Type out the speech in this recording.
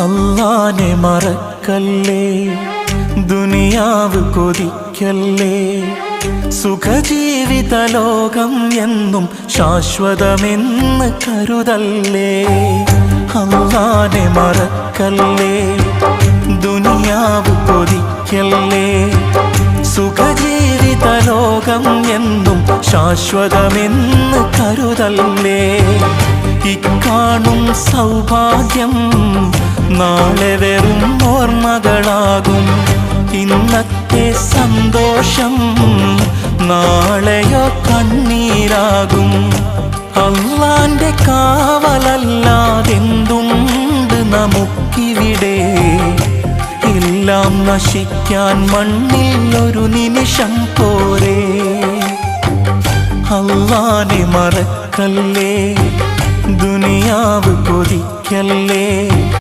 അല്ലാനെ മറക്കല്ലേ, ദുനിയാവ് കൊതിക്കല്ലേ. സുഖജീവിത ലോകം എന്നും ശാശ്വതമെന്ന് കരുതല്ലേ. അല്ലാനെ മറക്കല്ലേ, ദുനിയാവ് കൊതിക്കല്ലേ. സുഖജീവിത ലോകം എന്നും ശാശ്വതമെന്ന് കരുതല്ലേ. ഇക്കാണും സൗഭാഗ്യം നാളെ വെറും ഓർമ്മകളാകും. ഇന്നത്തെ സന്തോഷം നാളെയോ കണ്ണീരാകും. അല്ലാന്റെ കാവലല്ലാതെന്തുണ്ട് നമുക്കിവിടെ? എല്ലാം നശിക്കാൻ മണ്ണിൽ ഒരു നിമിഷം പോരെ. അല്ലാനെ മറക്കല്ലേ, ദുനിയാവ് കൊതിക്കല്ലേ.